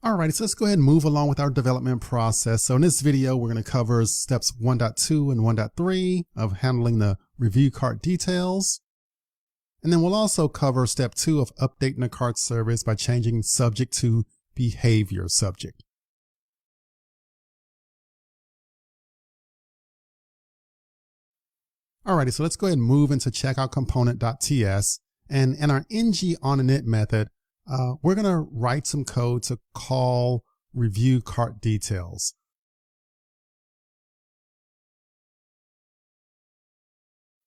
Alrighty, so let's go ahead and move along with our development process. So in this video, we're going to cover steps 1.2 and 1.3 of handling the review cart details. And then we'll also cover step 2 of updating the cart service by changing subject to behavior subject. Alrighty, so let's go ahead and move into checkout component.ts. And in our ng-on-init method, we're going to write some code to call review cart details.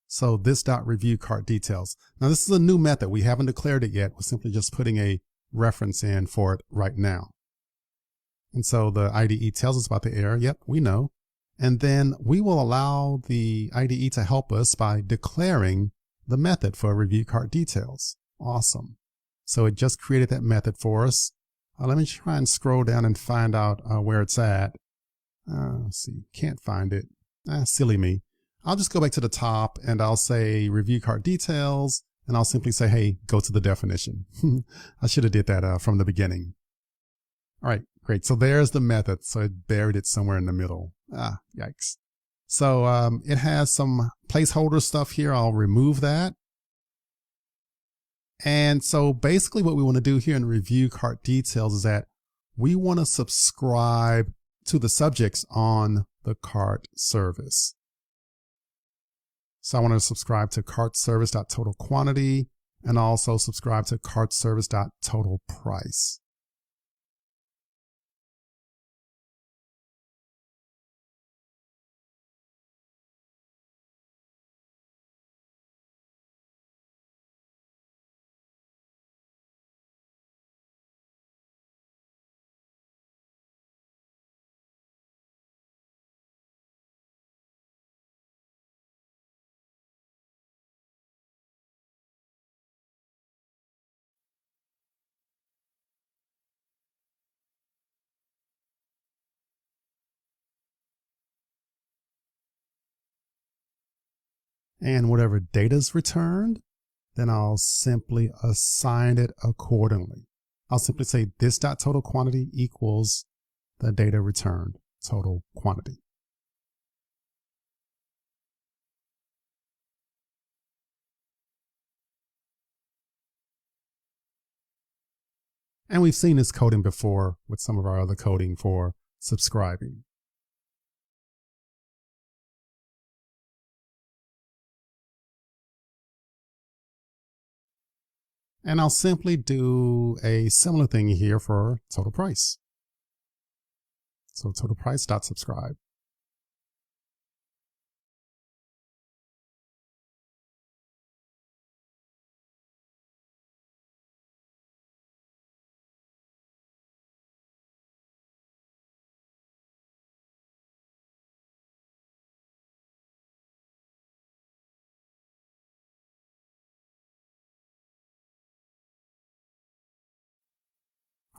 So this review cart details. Now this is a new method. We haven't declared it yet. We're simply just putting a reference in for it right now. And so the IDE tells us about the error. Yep, we know. And then we will allow the IDE to help us by declaring the method for review cart details. Awesome. So it just created that method for us. Let me try and scroll down and find out where it's at. Let's see, can't find it. Silly me. I'll just go back to the top and I'll say review cart details, and I'll simply say, hey, go to the definition. I should have did that from the beginning. All right, great. So there's the method. So it buried it somewhere in the middle. Yikes. So it has some placeholder stuff here. I'll remove that. And so basically what we want to do here in review cart details is that we want to subscribe to the subjects on the cart service. So I want to subscribe to cart service.total quantity and also subscribe to cart service.total price. And whatever data is returned, then I'll simply assign it accordingly. I'll simply say this.total quantity equals the data returned total quantity. And we've seen this coding before with some of our other coding for subscribing. And I'll simply do a similar thing here for total price. So total price.subscribe.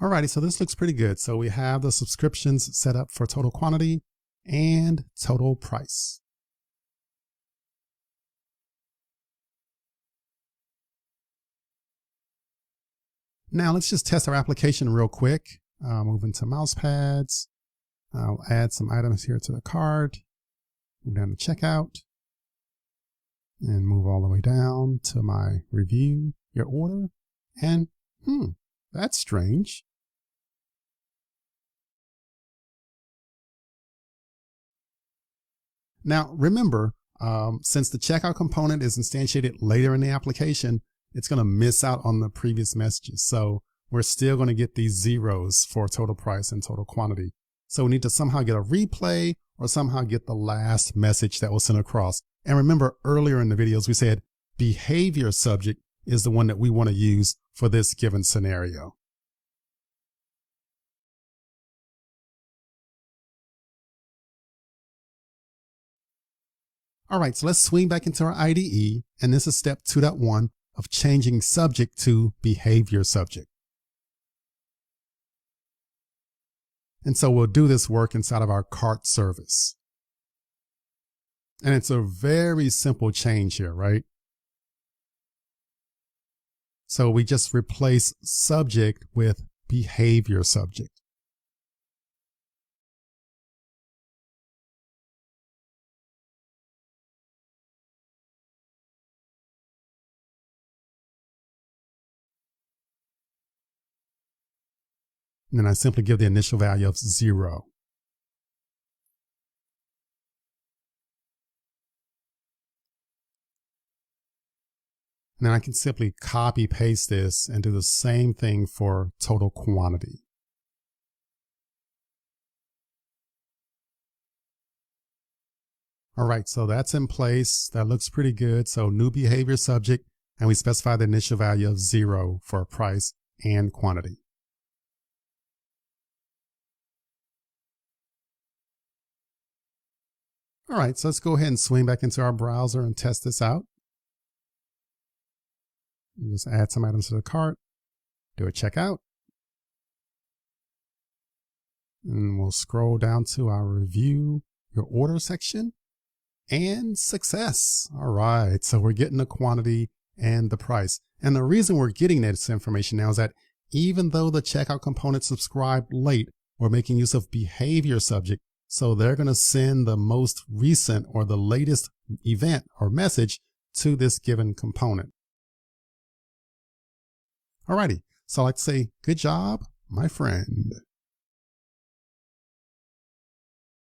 Alrighty, so this looks pretty good. So we have the subscriptions set up for total quantity and total price. Now let's just test our application real quick. Move into mouse pads. I'll add some items here to the cart. Move down to checkout. And move all the way down to my review, your order. And that's strange. Now, remember, since the checkout component is instantiated later in the application, it's going to miss out on the previous messages. So we're still going to get these zeros for total price and total quantity. So we need to somehow get a replay or somehow get the last message that was sent across. And remember, earlier in the videos, we said behavior subject is the one that we want to use for this given scenario. All right, so let's swing back into our IDE, and this is step 2.1 of changing subject to behavior subject. And so we'll do this work inside of our cart service. And it's a very simple change here, right? So we just replace subject with behavior subject. And then I simply give the initial value of 0. And then I can simply copy paste this and do the same thing for total quantity. All right, so that's in place. That looks pretty good. So new behavior subject, and we specify the initial value of 0 for price and quantity. All right, so let's go ahead and swing back into our browser and test this out. Just add some items to the cart, do a checkout. And we'll scroll down to our review your order section. And success. All right, so we're getting the quantity and the price. And the reason we're getting this information now is that even though the checkout component subscribed late, we're making use of behavior subject. So they're going to send the most recent or the latest event or message to this given component. All righty, so I'd say good job, my friend.